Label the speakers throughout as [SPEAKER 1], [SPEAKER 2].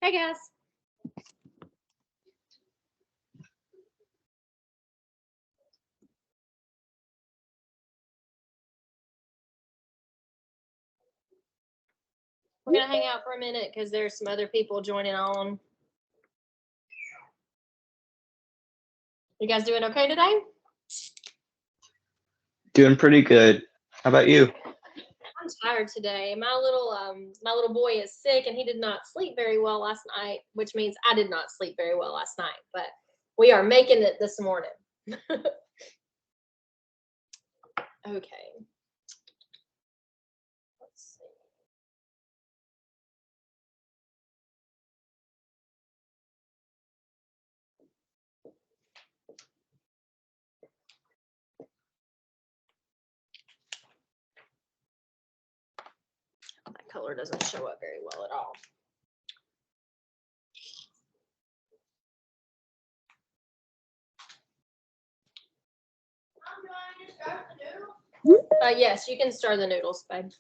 [SPEAKER 1] Hey guys. We're gonna hang out for a minute because there's some other people joining on. You guys doing okay today?
[SPEAKER 2] Doing pretty good. How about you?
[SPEAKER 1] I'm tired today. My little boy is sick and he did not sleep very well last night, which means I did not sleep very well last night, but we are making it this morning. Okay. Let's see. That color doesn't show up very well at all. Yes, you can stir the noodles, babe.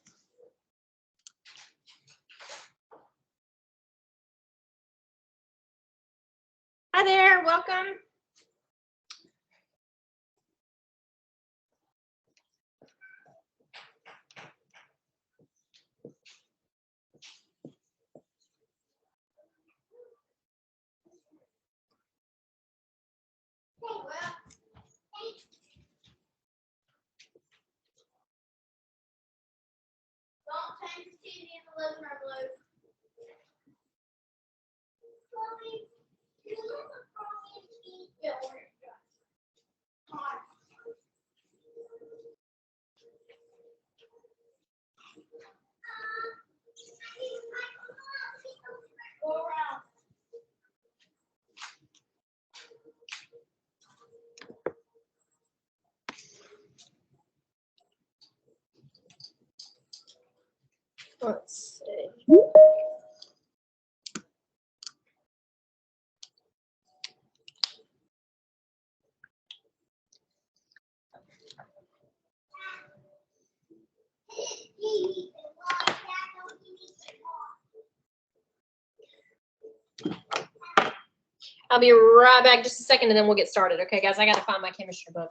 [SPEAKER 1] Hi there, welcome. Don't change the TV in the living room, Luke. Go around. Let's see. I'll be right back just a second and then we'll get started. Okay, guys, I got to find my chemistry book.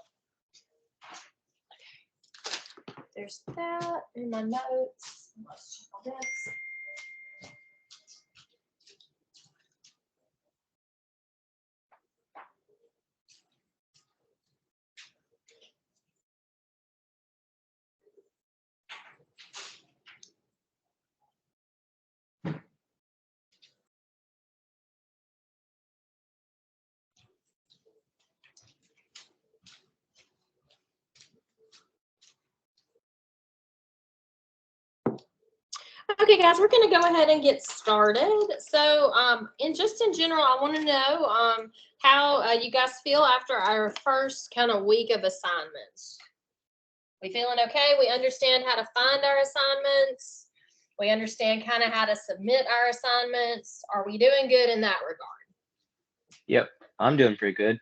[SPEAKER 1] Okay. There's that in my notes. Let's check all this. Okay, guys, we're going to go ahead and get started. So, in general, I want to know how you guys feel after our first kind of week of assignments. We feeling okay? We understand how to find our assignments. We understand kind of how to submit our assignments. Are we doing good in that regard?
[SPEAKER 2] Yep, I'm doing pretty good.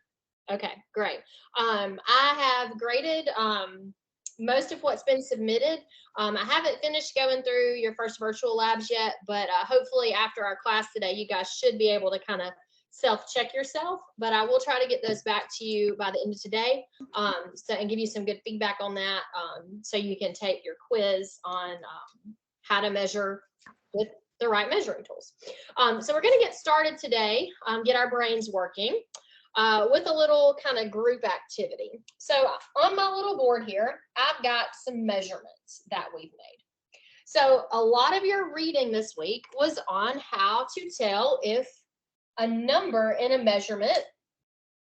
[SPEAKER 1] Okay, great. I have graded most of what's been submitted. I haven't finished going through your first virtual labs yet, but hopefully after our class today, you guys should be able to kind of self-check yourself, but I will try to get those back to you by the end of today, and give you some good feedback on that, so you can take your quiz on how to measure with the right measuring tools. So we're going to get started today, get our brains working. With a little kind of group activity. So on my little board here, I've got some measurements that we've made. So a lot of your reading this week was on how to tell if a number in a measurement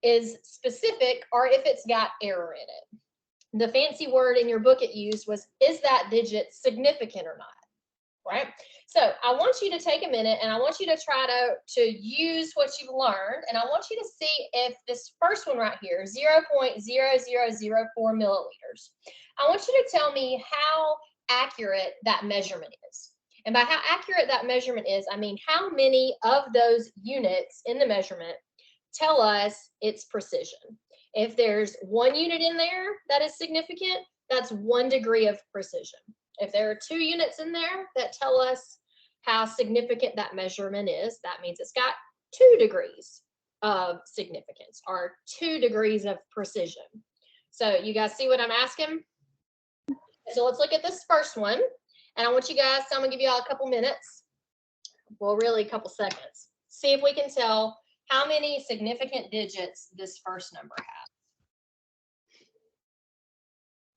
[SPEAKER 1] is specific or if it's got error in it. The fancy word in your book it used was, is that digit significant or not? Right? So I want you to take a minute and I want you to try to use what you've learned, and I want you to see if this first one right here, 0.0004 milliliters, I want you to tell me how accurate that measurement is. And by how accurate that measurement is, I mean how many of those units in the measurement tell us its precision. If there's 1 unit in there that is significant, that's 1 degree of precision. If there are 2 units in there that tell us how significant that measurement is. That means it's got 2 degrees of significance or 2 degrees of precision. So you guys see what I'm asking? So let's look at this first one. And I want you guys, so I'm gonna give you all a couple minutes. Well, really a couple seconds. See if we can tell how many significant digits this first number has.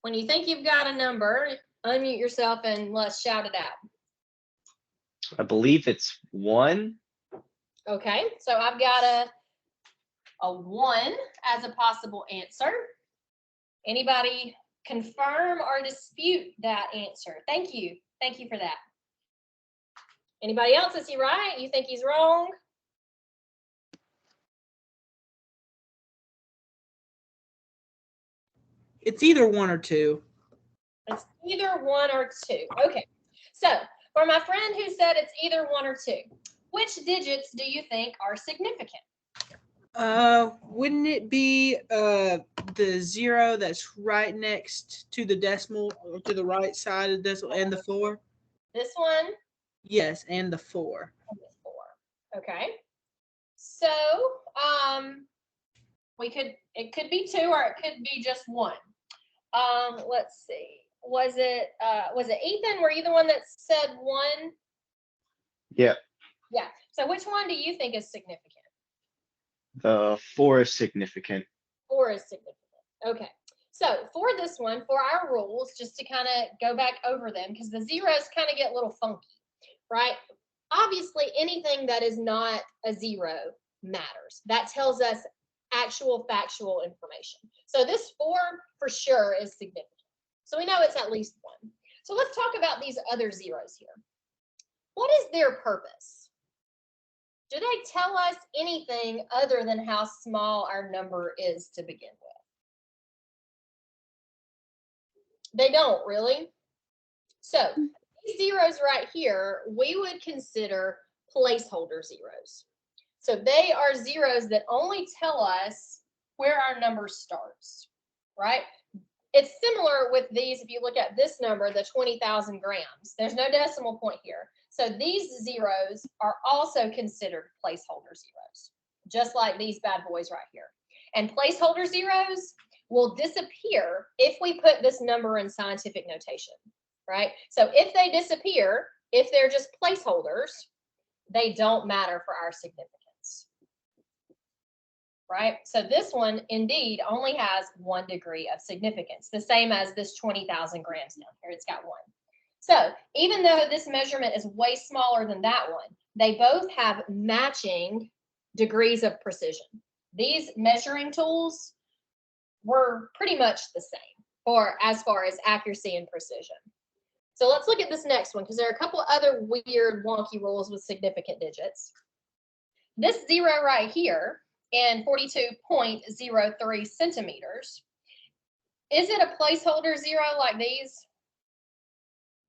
[SPEAKER 1] When you think you've got a number, unmute yourself and let's shout it out.
[SPEAKER 2] I believe it's 1.
[SPEAKER 1] Okay, so I've got a 1 as a possible answer. Anybody confirm or dispute that answer? Thank you. Thank you for that. Anybody else? Is he right? You think he's wrong?
[SPEAKER 3] It's either 1 or 2.
[SPEAKER 1] It's either 1 or 2. Okay, so for my friend who said it's either 1 or 2, which digits do you think are significant?
[SPEAKER 3] Wouldn't it be the 0 that's right next to the decimal, or to the right side of the decimal, and the 4?
[SPEAKER 1] This one?
[SPEAKER 3] Yes, and the 4.
[SPEAKER 1] And the 4. Okay. So, it could be 2 or it could be just 1. Let's see. Was it Ethan? Were you the one that said 1?
[SPEAKER 2] Yeah,
[SPEAKER 1] Yeah. So which one do you think is significant?
[SPEAKER 2] the 4 is significant.
[SPEAKER 1] 4 is significant. Okay. So for this one, for our rules, just to kind of go back over them, because the zeros kind of get a little funky, right? Obviously, anything that is not a 0 matters. That tells us actual factual information. So this 4 for sure is significant. So we know it's at least 1. So let's talk about these other zeros here. What is their purpose? Do they tell us anything other than how small our number is to begin with? They don't, really. So these zeros right here, we would consider placeholder zeros. So they are zeros that only tell us where our number starts, right? It's similar with these. If you look at this number, the 20,000 grams, there's no decimal point here. So these zeros are also considered placeholder zeros, just like these bad boys right here. And placeholder zeros will disappear if we put this number in scientific notation, right? So if they disappear, if they're just placeholders, they don't matter for our significance, right? So this one indeed only has 1 degree of significance, the same as this 20,000 grams down here. It's got 1. So even though this measurement is way smaller than that one, they both have matching degrees of precision. These measuring tools were pretty much the same for as far as accuracy and precision. So let's look at this next one, because there are a couple other weird wonky rules with significant digits. This 0 right here in 42.03 centimeters, is it a placeholder 0 like these?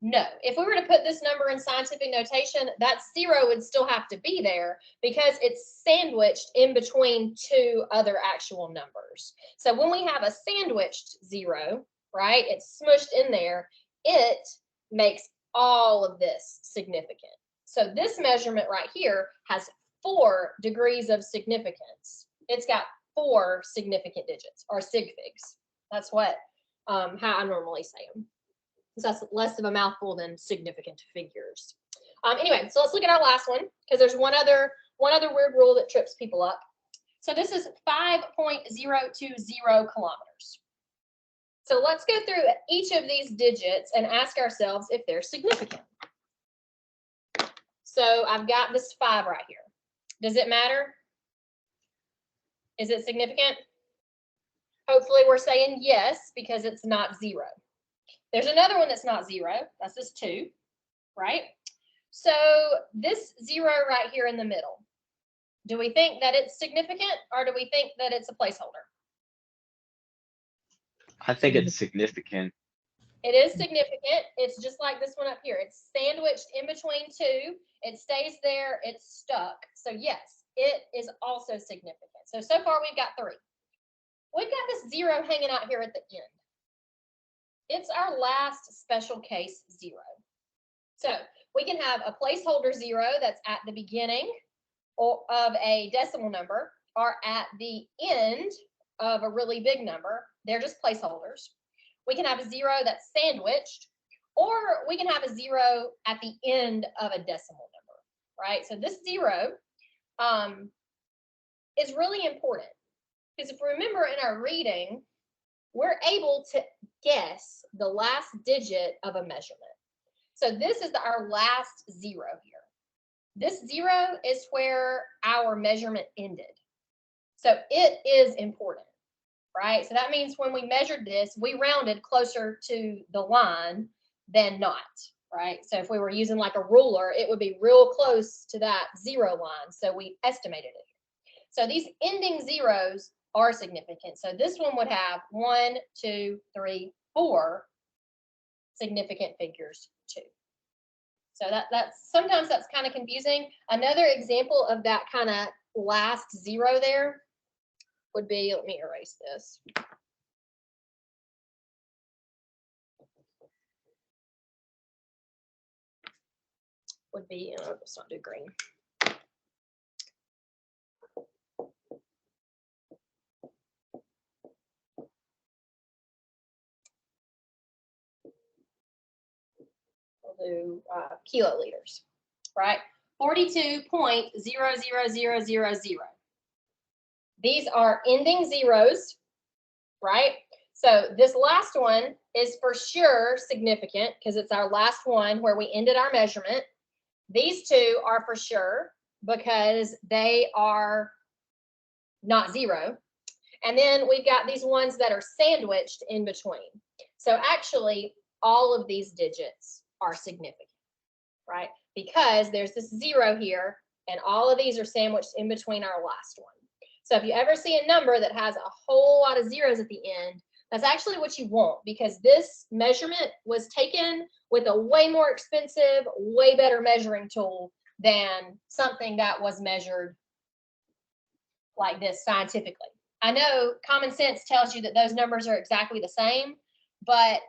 [SPEAKER 1] No. If we were to put this number in scientific notation, that 0 would still have to be there because it's sandwiched in between 2 other actual numbers. So when we have a sandwiched 0, right, it's smushed in there, it makes all of this significant. So this measurement right here has 4 degrees of significance. It's got 4 significant digits, or sig figs. That's what how I normally say them. So that's less of a mouthful than significant figures. Anyway, so let's look at our last one, because there's one other weird rule that trips people up. So this is 5.020 kilometers. So let's go through each of these digits and ask ourselves if they're significant. So I've got this 5 right here. Does it matter? Is it significant? Hopefully we're saying yes, because it's not 0. There's another one that's not 0. That's this 2, right? So this 0 right here in the middle, do we think that it's significant, or do we think that it's a placeholder?
[SPEAKER 2] I think it's significant.
[SPEAKER 1] It is significant. It's just like this one up here. It's sandwiched in between 2. It stays there. It's stuck. So yes, it is also significant. So far we've got 3. We've got this 0 hanging out here at the end. It's our last special case 0. So we can have a placeholder 0 that's at the beginning of a decimal number or at the end of a really big number. They're just placeholders. We can have a 0 that's sandwiched, or we can have a 0 at the end of a decimal number, right? So this 0 is really important because if we remember in our reading, we're able to guess the last digit of a measurement. So this is our last 0 here. This 0 is where our measurement ended. So it is important, right? So that means when we measured this, we rounded closer to the line than not, right? So if we were using like a ruler, it would be real close to that 0 line. So we estimated it. So these ending zeros are significant. So this one would have 1, 2, 3, 4 significant figures too. So that's sometimes that's kind of confusing. Another example of that kind of last 0 there would be, let me erase this. Would be, let's not do green. We'll do kiloliters, right? 42.00000. These are ending zeros, right? So this last one is for sure significant because it's our last one where we ended our measurement. These two are for sure because they are not 0. And then we've got these ones that are sandwiched in between. So actually, all of these digits are significant, right? Because there's this 0 here, and all of these are sandwiched in between our last one. So if you ever see a number that has a whole lot of zeros at the end, that's actually what you want, because this measurement was taken with a way more expensive, way better measuring tool than something that was measured like this scientifically. I know common sense tells you that those numbers are exactly the same, but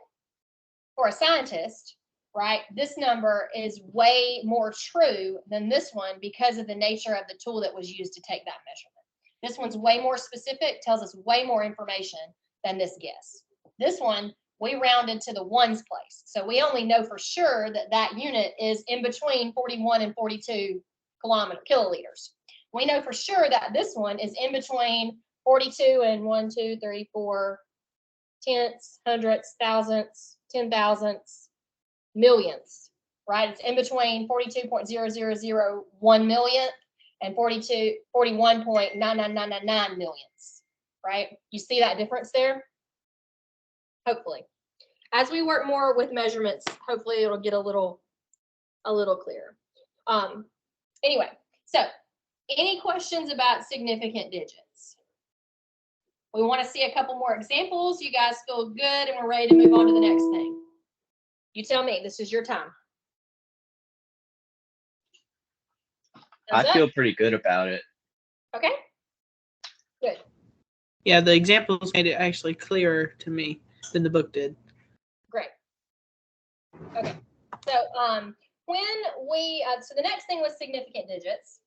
[SPEAKER 1] for a scientist, right, this number is way more true than this one because of the nature of the tool that was used to take that measurement. This one's way more specific, tells us way more information than this guess. This one, we rounded to the ones place. So we only know for sure that that unit is in between 41 and 42 kiloliters. We know for sure that this one is in between 42 and 1, 2, 3, 4 tenths, hundredths, thousandths, 10,000ths, millionths, right? It's in between 42.0001 millionth and 41.99999 millionths, right? You see that difference there? Hopefully. As we work more with measurements, hopefully it'll get a little clearer. Anyway, so any questions about significant digits? We want to see a couple more examples. You guys feel good and we're ready to move on to the next thing. You tell me, this is your time.
[SPEAKER 2] I feel pretty good about it.
[SPEAKER 1] Okay, good.
[SPEAKER 3] Yeah, the examples made it actually clearer to me than the book did.
[SPEAKER 1] Great. Okay, so when we, so the next thing was significant digits,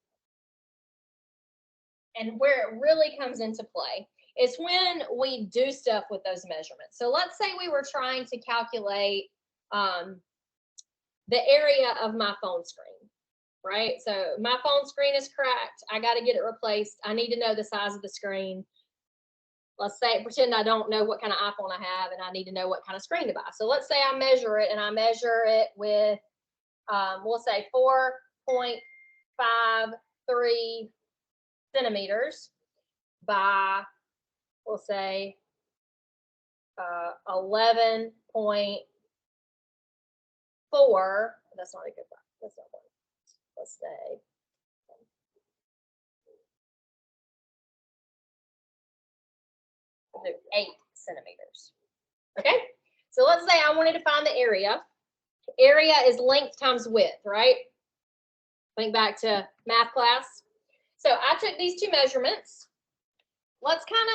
[SPEAKER 1] and where it really comes into play is when we do stuff with those measurements. So let's say we were trying to calculate the area of my phone screen, right? So my phone screen is cracked. I got to get it replaced. I need to know the size of the screen. Let's say, pretend I don't know what kind of iPhone I have and I need to know what kind of screen to buy. So let's say I measure it and I measure it with, we'll say 4.53 centimeters by, we'll say 11.4. That's not a good one. That's not one. Let's say 8 centimeters. Okay, so let's say I wanted to find the area. Area is length times width, right? Think back to math class. So I took these two measurements. Let's kind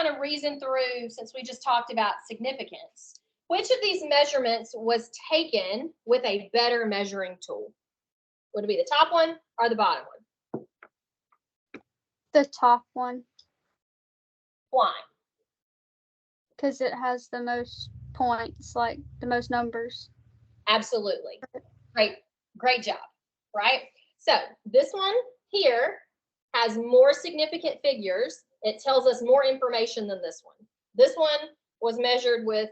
[SPEAKER 1] of reason through, since we just talked about significance. Which of these measurements was taken with a better measuring tool? Would it be the top one or the bottom one?
[SPEAKER 4] The top one,
[SPEAKER 1] Why?
[SPEAKER 4] because it has the most points, like the most numbers.
[SPEAKER 1] Absolutely. Great job, right? So this one here has more significant figures. It tells us more information than this one. This one was measured with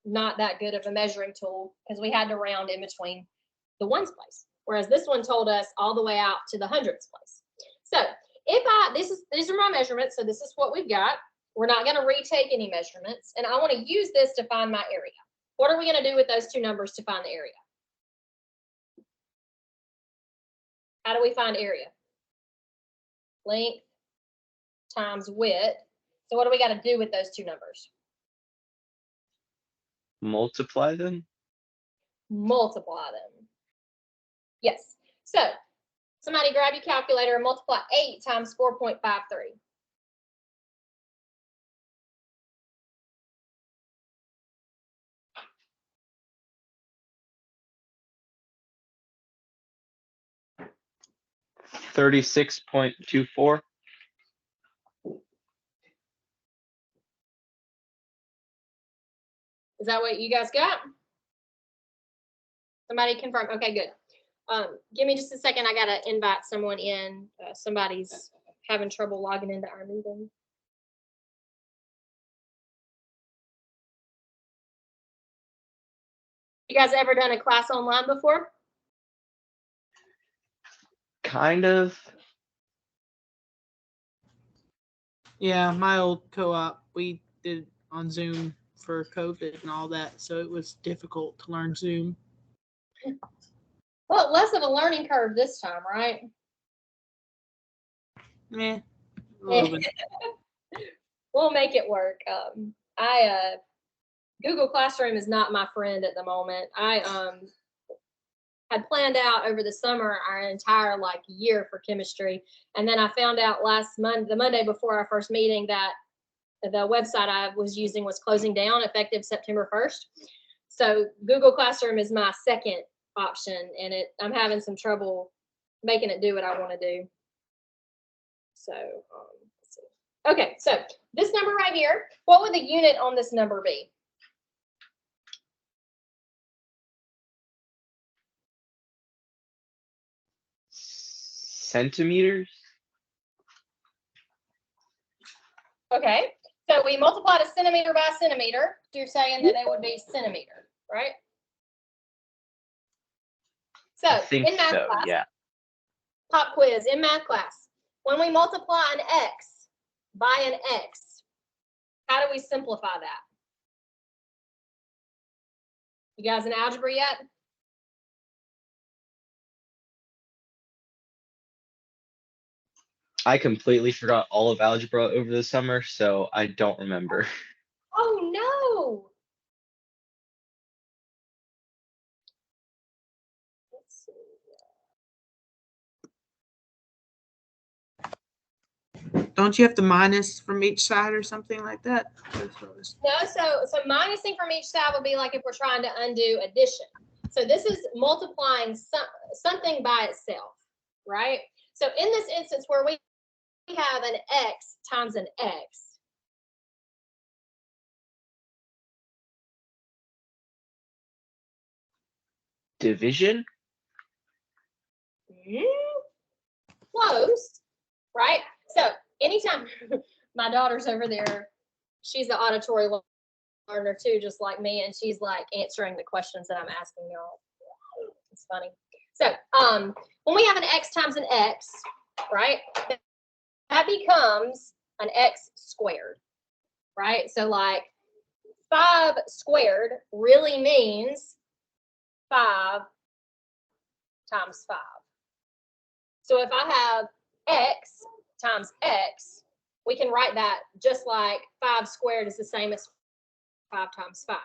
[SPEAKER 1] not that good of a measuring tool because we had to round in between the ones place. Whereas this one told us all the way out to the hundredths place. So these are my measurements. So this is what we've got. We're not going to retake any measurements. And I want to use this to find my area. What are we going to do with those two numbers to find the area? How do we find area? Length times width. So what do we got to do with those two numbers?
[SPEAKER 2] Multiply them.
[SPEAKER 1] Multiply them. Yes. So somebody grab your calculator and multiply 8 times 4.53.
[SPEAKER 2] $36.24.
[SPEAKER 1] Is that what you guys got? Somebody confirm. Okay, good. Give me just a second. I gotta invite someone in. Somebody's having trouble logging into our meeting. You guys ever done a class online before?
[SPEAKER 2] Kind of.
[SPEAKER 3] Yeah, my old co-op, we did on Zoom for COVID and all that, so it was difficult to learn Zoom.
[SPEAKER 1] Well, less of a learning curve this time, right?
[SPEAKER 3] Meh, a little bit.
[SPEAKER 1] We'll make it work. Google Classroom is not my friend at the moment. I had planned out over the summer our entire year for chemistry, and then I found out the Monday before our first meeting, that the website I was using was closing down effective September 1st. So Google Classroom is my second option, and I'm having some trouble making it do what I want to do. So let's see. Okay, so this number right here, what would the unit on this number be?
[SPEAKER 2] Centimeters.
[SPEAKER 1] Okay, so we multiplied a centimeter by a centimeter. So you're saying that it would be centimeter, right? So
[SPEAKER 2] I think
[SPEAKER 1] in math
[SPEAKER 2] so.
[SPEAKER 1] class,
[SPEAKER 2] Yeah.
[SPEAKER 1] pop quiz in math class, when we multiply an x by an x, how do we simplify that? You guys in algebra yet?
[SPEAKER 2] I completely forgot all of algebra over the summer, so I don't remember.
[SPEAKER 1] Oh no. Let's see.
[SPEAKER 3] Don't you have to minus from each side or something like that?
[SPEAKER 1] No, so minusing from each side would be like if we're trying to undo addition. So this is multiplying something by itself, right? So in this instance where we have an x times an x,
[SPEAKER 2] Division.
[SPEAKER 1] close, right? So anytime my daughter's over there, she's the auditory learner too, just like me, and she's like answering the questions that I'm asking y'all. It's funny. So when we have an x times an x, right, that becomes an x squared, right? So 5 squared really means 5 times 5. So if I have x times x, we can write that just like 5 squared is the same as 5 times 5.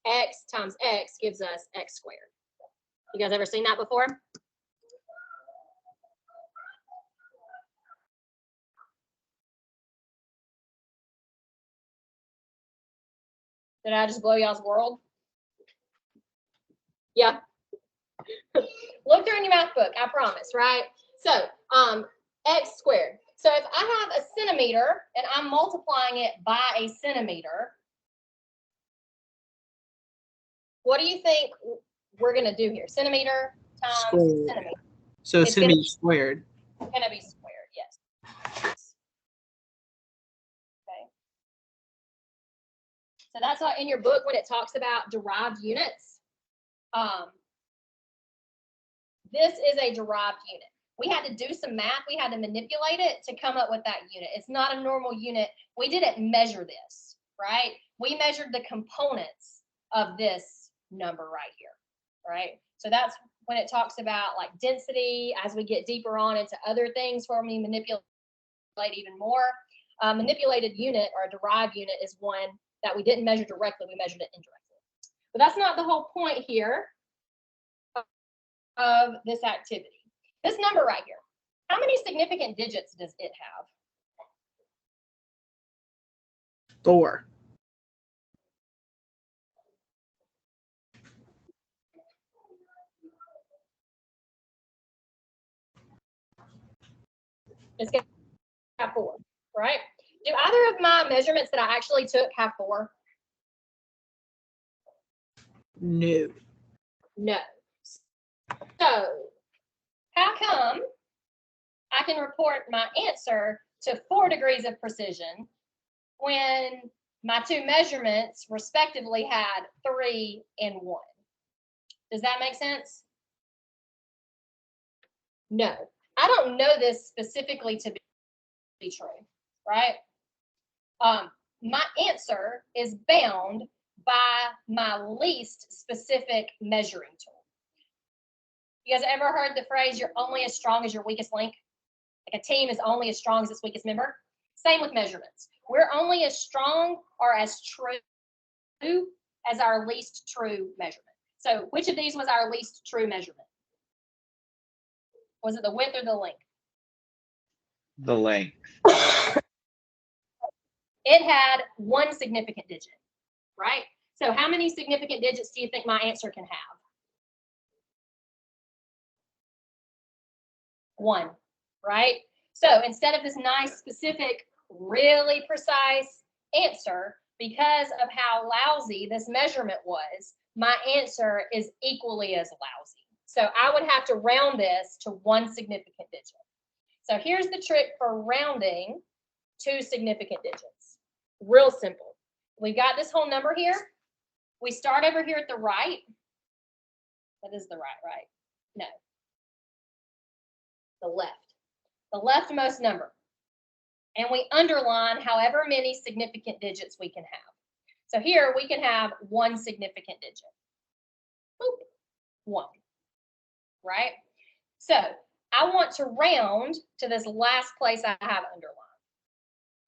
[SPEAKER 1] X times x gives us x squared. You guys ever seen that before? Did I just blow y'all's world? Yeah. Look through in your math book, I promise, right? So, x squared. So if I have a centimeter and I'm multiplying it by a centimeter, what do you think we're going to do here? Centimeter times
[SPEAKER 3] Squared.
[SPEAKER 1] centimeter.
[SPEAKER 3] So
[SPEAKER 1] It's gonna
[SPEAKER 3] centimeter
[SPEAKER 1] be-
[SPEAKER 3] squared.
[SPEAKER 1] It's going to be squared, yes. Okay. So that's why in your book when it talks about derived units, this is a derived unit. We had to do some math. We had to manipulate it to come up with that unit. It's not a normal unit. We didn't measure this, right? We measured the components of this number right here, right? So that's when it talks about like density, as we get deeper on into other things where we manipulate even more. Manipulated unit or a derived unit is one that we didn't measure directly, we measured it indirectly. But that's not the whole point here of this activity. This number right here, how many significant digits does it have?
[SPEAKER 3] 4.
[SPEAKER 1] It's going to have 4, right? Do either of my measurements that I actually took have 4?
[SPEAKER 3] No.
[SPEAKER 1] No. So how come I can report my answer to 4 degrees of precision when my 2 measurements respectively had 3 and 1? Does that make sense? No. I don't know this specifically to be true, right? My answer is bound by my least specific measuring tool. You guys ever heard the phrase, you're only as strong as your weakest link? Like a team is only as strong as its weakest member. Same with measurements. We're only as strong or as true as our least true measurement. So which of these was our least true measurement? Was it the width or the length?
[SPEAKER 2] The length.
[SPEAKER 1] It had 1 significant digit, right? So how many significant digits do you think my answer can have? 1, right? So instead of this nice, specific, really precise answer, because of how lousy this measurement was, my answer is equally as lousy. So I would have to round this to 1 significant digit. So here's the trick for rounding 2 significant digits. Real simple. We've got this whole number here. We start over here at the right. That is the right? No. The left. The leftmost number. And we underline however many significant digits we can have. So here we can have 1 significant digit. Boop. 1. Right? So I want to round to this last place I have underlined.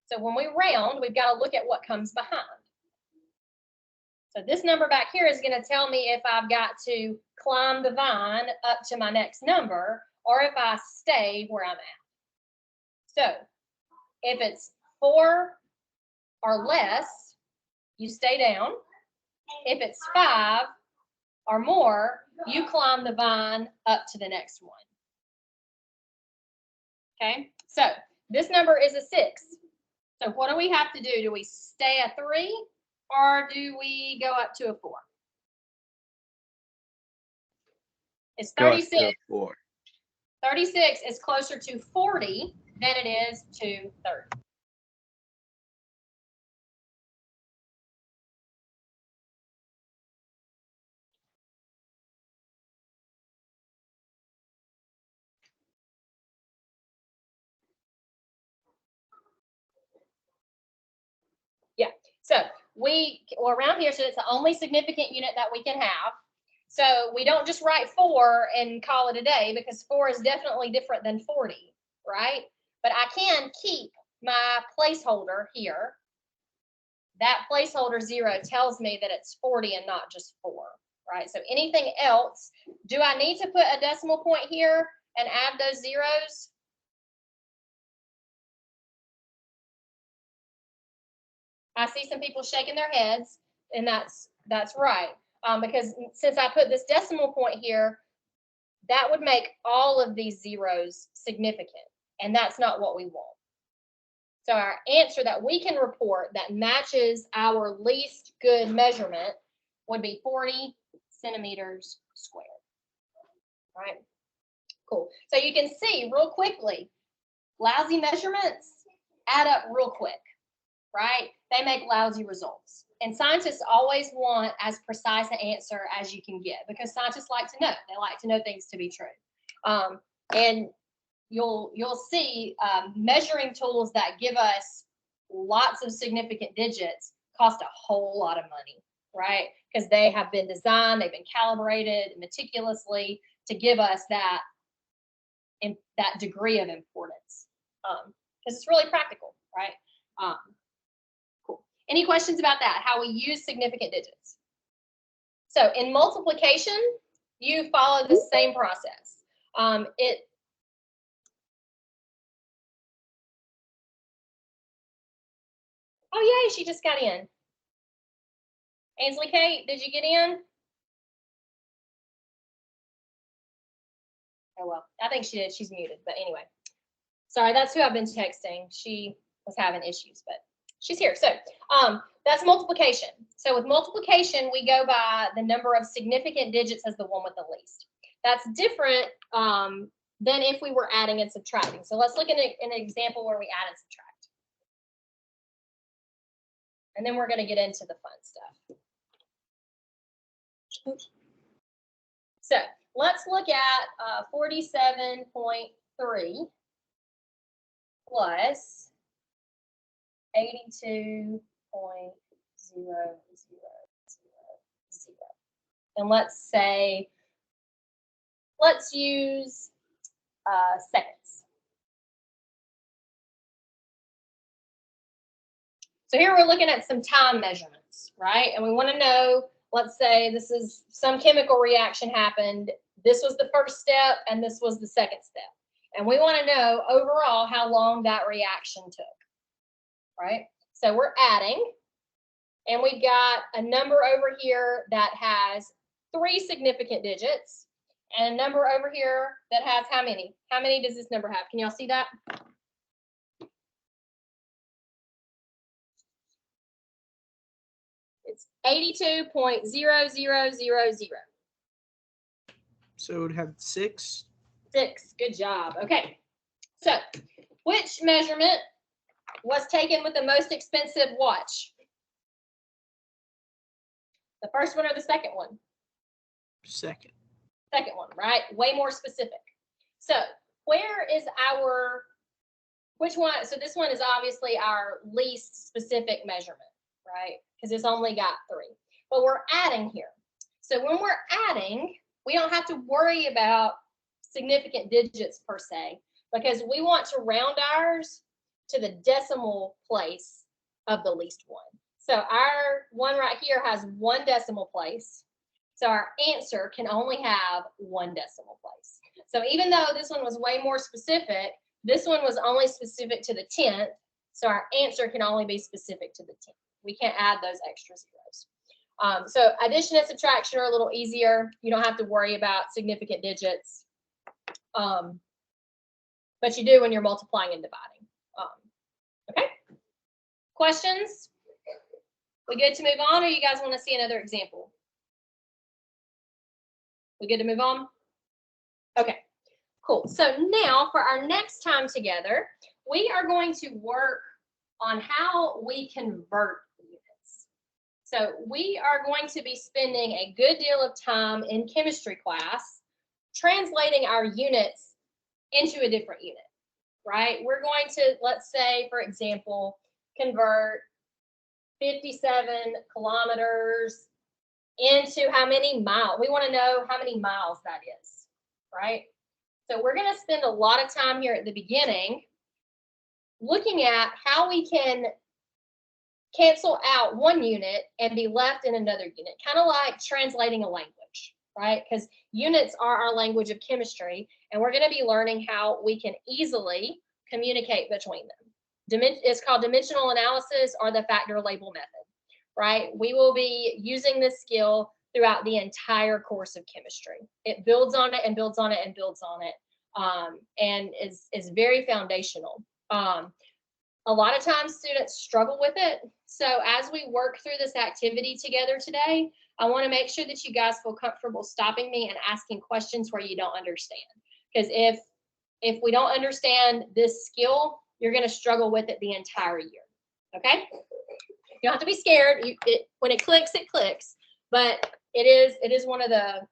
[SPEAKER 1] So when we round, we've got to look at what comes behind. So this number back here is going to tell me if I've got to climb the vine up to my next number or if I stay where I'm at. So if it's 4 or less, you stay down. If it's 5 or more, you climb the vine up to the next one. Okay, so this number is a 6. So what do we have to do? Do we stay at 3 or do we go up to a 4? It's
[SPEAKER 2] Go up to
[SPEAKER 1] 36.
[SPEAKER 2] 4.
[SPEAKER 1] 36 is closer to 40 than it is to 30. Yeah, so around here, so it's the only significant unit that we can have. So we don't just write 4 and call it a day because 4 is definitely different than 40, right? But I can keep my placeholder here. That placeholder 0 tells me that it's 40 and not just 4, right? So anything else, do I need to put a decimal point here and add those zeros? I see some people shaking their heads. And that's right. Because since I put this decimal point here, that would make all of these zeros significant, and that's not what we want. So our answer that we can report that matches our least good measurement would be 40 centimeters squared. All right, cool. So you can see real quickly, lousy measurements add up real quick, right? They make lousy results. And scientists always want as precise an answer as you can get, because scientists like to know. They like to know things to be true. And you'll see measuring tools that give us lots of significant digits cost a whole lot of money, right? Because they have been designed, they've been calibrated meticulously to give us that degree of importance. Because it's really practical, right? Cool. Any questions about that? How we use significant digits? So in multiplication, you follow the same process. Oh, yay, she just got in. Ainsley Kate, did you get in? Oh, well, I think she did. She's muted, but anyway. Sorry, that's who I've been texting. She was having issues, but she's here. So that's multiplication. So with multiplication, we go by the number of significant digits as the one with the least. That's different than if we were adding and subtracting. So let's look at an example where we add and subtract. And then we're going to get into the fun stuff. So let's look at 47.3 plus 82.0000. And let's use seconds. So here we're looking at some time measurements, right? And we want to know, let's say this is some chemical reaction happened. This was the first step and this was the second step. And we want to know overall how long that reaction took, right? So we're adding, and we've got a number over here that has 3 significant digits and a number over here that has how many? How many does this number have? Can y'all see that? It's 82.0000.
[SPEAKER 3] So it would have 6.
[SPEAKER 1] 6. Good job. Okay. So, which measurement was taken with the most expensive watch? The first one or the second one?
[SPEAKER 3] Second.
[SPEAKER 1] Second one, right? Way more specific. So, where is which one? So this one is obviously our least specific measurement, right? Because it's only got 3. But we're adding here. So when we're adding, we don't have to worry about significant digits per se, because we want to round ours to the decimal place of the least one. So our one right here has 1 decimal place. So our answer can only have 1 decimal place. So even though this one was way more specific, this one was only specific to the 10th. So our answer can only be specific to the 10th. We can't add those extra zeros. So addition and subtraction are a little easier. You don't have to worry about significant digits. But you do when you're multiplying and dividing. Okay. Questions? We good to move on, or you guys want to see another example? We good to move on? Okay, cool. So now for our next time together, we are going to work on how we convert units. So we are going to be spending a good deal of time in chemistry class translating our units into a different unit, right? We're going to, let's say, for example, convert 57 kilometers into how many miles. We want to know how many miles that is, right? So we're going to spend a lot of time here at the beginning looking at how we can cancel out one unit and be left in another unit, kind of like translating a language, right? Because units are our language of chemistry, and we're going to be learning how we can easily communicate between them. It's called dimensional analysis or the factor label method, right? We will be using this skill throughout the entire course of chemistry. It builds on it and builds on it and builds on it, and is very foundational. A lot of times students struggle with it. So as we work through this activity together today, I want to make sure that you guys feel comfortable stopping me and asking questions where you don't understand. Because if we don't understand this skill, you're going to struggle with it the entire year. Okay? You don't have to be scared. When it clicks, it clicks. But it is one of the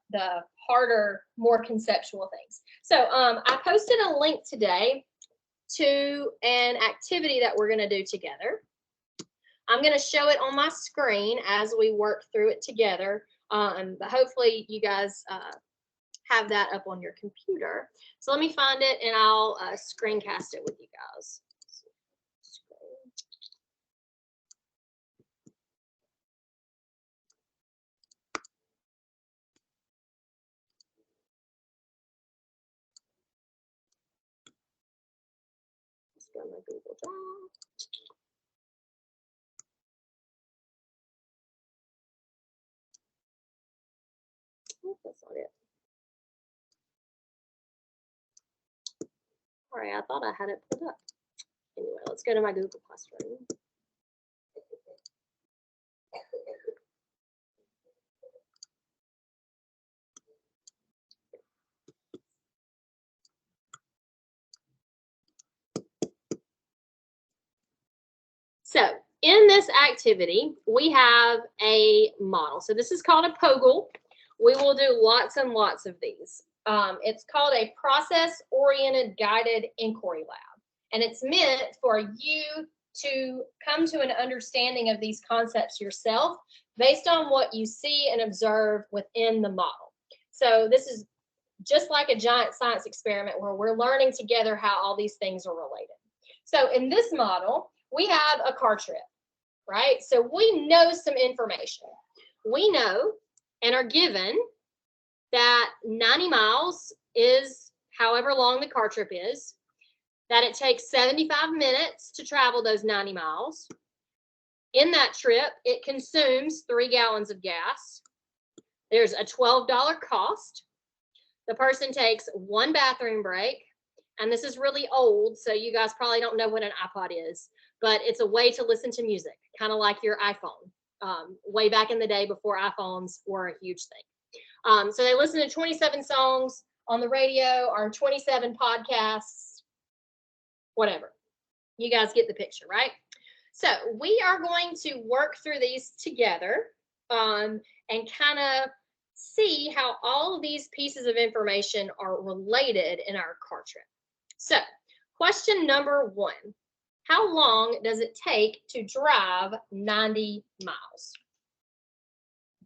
[SPEAKER 1] harder, more conceptual things. So I posted a link today to an activity that we're going to do together. I'm going to show it on my screen as we work through it together. But hopefully you guys have that up on your computer. So let me find it and I'll screencast it with you guys. Let's go to my Google Drive. Oh, that's not it. All right, I thought I had it pulled up. Anyway, let's go to my Google Classroom. So in this activity, we have a model. So this is called a POGIL. We will do lots and lots of these. It's called a process-oriented guided inquiry lab. And it's meant for you to come to an understanding of these concepts yourself based on what you see and observe within the model. So this is just like a giant science experiment where we're learning together how all these things are related. So in this model, we have a car trip, right? So we know some information. We know and are given that 90 miles is however long the car trip is, that it takes 75 minutes to travel those 90 miles. In that trip, it consumes 3 gallons of gas. There's a $12 cost. The person takes 1 bathroom break. And this is really old, so you guys probably don't know what an iPod is, but it's a way to listen to music, kind of like your iPhone, way back in the day before iPhones were a huge thing. So they listen to 27 songs on the radio or 27 podcasts, whatever. You guys get the picture, right? So we are going to work through these together and kind of see how all of these pieces of information are related in our car trip. So question number 1, how long does it take to drive 90 miles?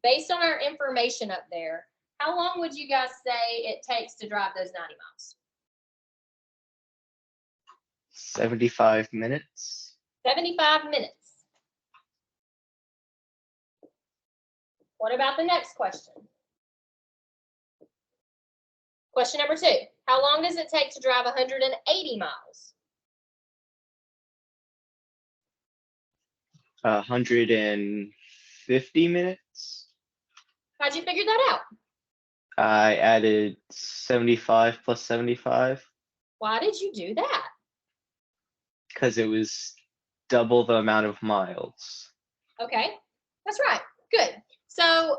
[SPEAKER 1] Based on our information up there, how long would you guys say it takes to drive those 90 miles?
[SPEAKER 2] 75 minutes.
[SPEAKER 1] 75 minutes. What about the next question? Question number 2, how long does it take to drive 180 miles?
[SPEAKER 2] 150 minutes.
[SPEAKER 1] How'd you figure that out?
[SPEAKER 2] I added 75 plus 75
[SPEAKER 1] Why did you do that?
[SPEAKER 2] because it was double the amount of miles.
[SPEAKER 1] Okay, that's right. Good. So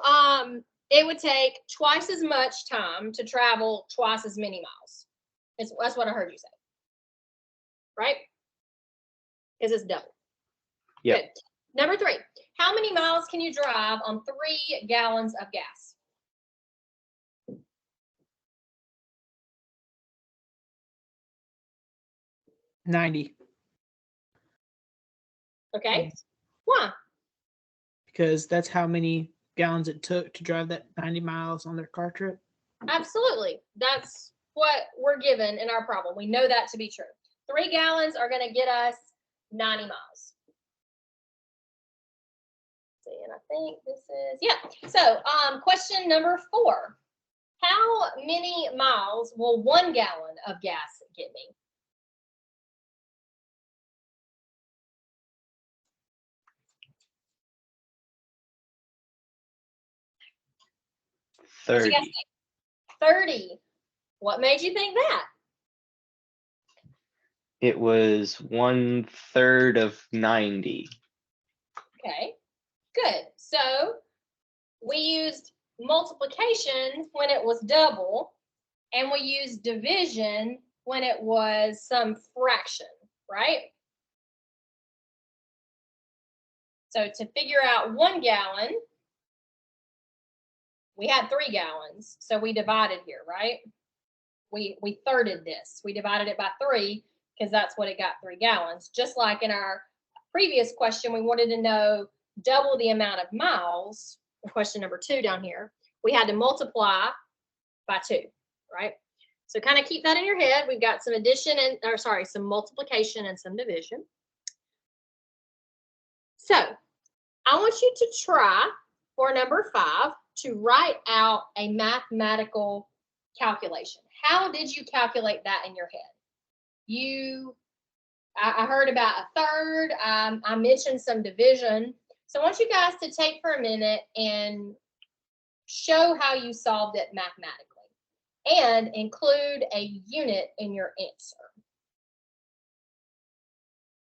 [SPEAKER 1] it would take twice as much time to travel twice as many miles. That's what I heard you say. Right? Because it's double.
[SPEAKER 2] Yep.
[SPEAKER 1] Good. Number 3, how many miles can you drive on 3 gallons of gas?
[SPEAKER 3] $90.
[SPEAKER 1] Okay. Why?
[SPEAKER 3] Because that's how many gallons it took to drive that 90 miles on their car trip.
[SPEAKER 1] Absolutely. That's what we're given in our problem. We know that to be true. 3 gallons are going to get us 90 miles. See, and I think this is, yeah. So question number 4. How many miles will 1 gallon of gas get me? What'd you
[SPEAKER 2] 30.
[SPEAKER 1] guys think? 30. What made you think that?
[SPEAKER 2] It was 1/3 of 90.
[SPEAKER 1] Okay, good. So we used multiplication when it was double, and we used division when it was some fraction, right? So to figure out 1 gallon, we had 3 gallons. So we divided here, right? We thirded this. We divided it by 3 because that's what it got, 3 gallons. Just like in our previous question, we wanted to know double the amount of miles, question number 2 down here, we had to multiply by 2, right? So kind of keep that in your head. We've got some addition and, or sorry, some multiplication and some division. So I want you to try for number 5 to write out a mathematical calculation. How did you calculate that in your head? I heard about a third. I mentioned some division. So I want you guys to take for a minute and show how you solved it mathematically and include a unit in your answer.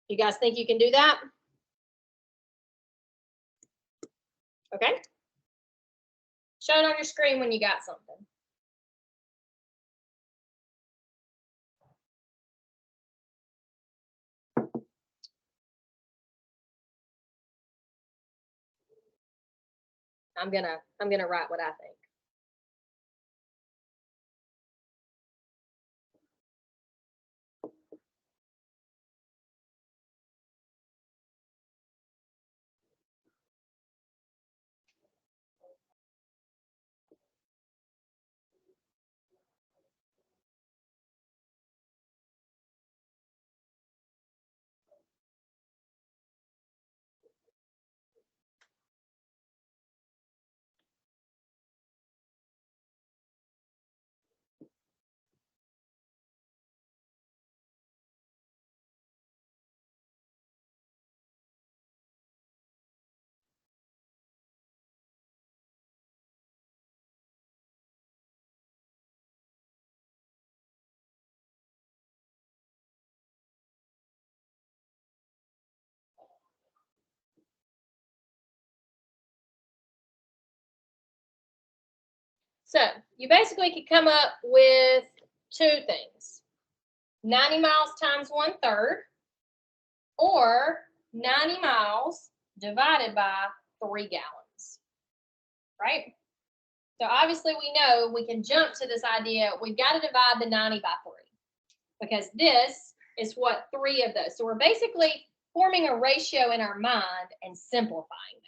[SPEAKER 1] You guys think you can do that? Okay. Show it on your screen when you got something. I'm gonna write what I think. So you basically could come up with 2 things. 90 miles times 1/3 or 90 miles divided by 3 gallons, right? So obviously we know we can jump to this idea. We've got to divide the 90 by 3 because this is what 3 of those. So we're basically forming a ratio in our mind and simplifying that.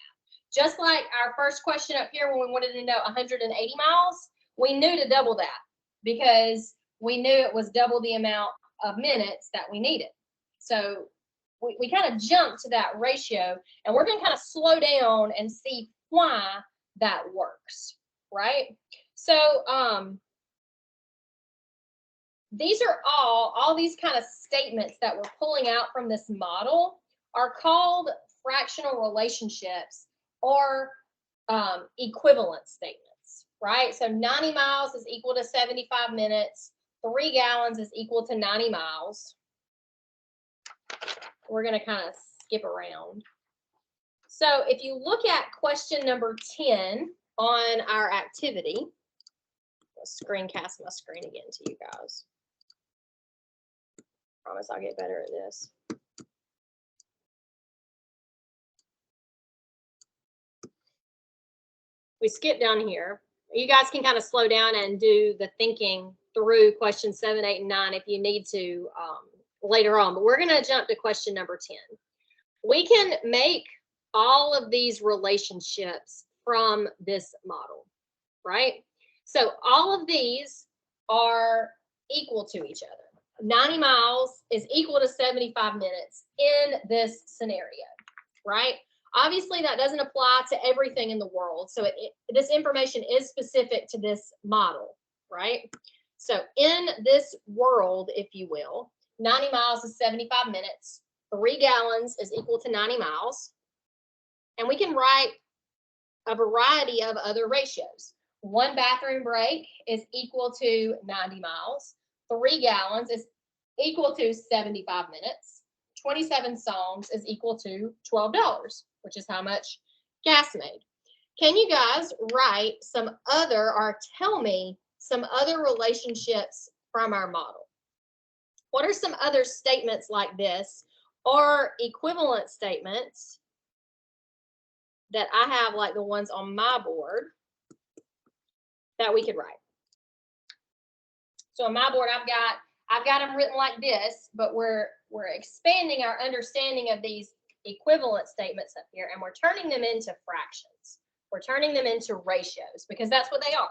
[SPEAKER 1] Just like our first question up here when we wanted to know 180 miles, we knew to double that because we knew it was double the amount of minutes that we needed. So we kind of jumped to that ratio, and we're going to kind of slow down and see why that works, right? So these are all these kind of statements that we're pulling out from this model are called fractional relationships or equivalent statements, right? So 90 miles is equal to 75 minutes. 3 gallons is equal to 90 miles. We're going to kind of skip around. So if you look at question number 10 on our activity, I'll screencast my screen again to you guys. Promise I'll get better at this. We skip down here. You guys can kind of slow down and do the thinking through questions 7, 8, and 9 if you need to later on. But we're going to jump to question number 10. We can make all of these relationships from this model, right? So all of these are equal to each other. 90 miles is equal to 75 minutes in this scenario, right? Obviously, that doesn't apply to everything in the world. So this information is specific to this model, right? So in this world, if you will, 90 miles is 75 minutes. 3 gallons is equal to 90 miles. And we can write a variety of other ratios. 1 bathroom break is equal to 90 miles. 3 gallons is equal to 75 minutes. 27 songs is equal to $12, which is how much gas made. Can you guys write some other, or tell me some other relationships from our model? What are some other statements like this, or equivalent statements that I have, like the ones on my board, that we could write? So on my board, I've got them written like this, but we're expanding our understanding of these equivalent statements up here, and we're turning them into fractions. We're turning them into ratios, because that's what they are.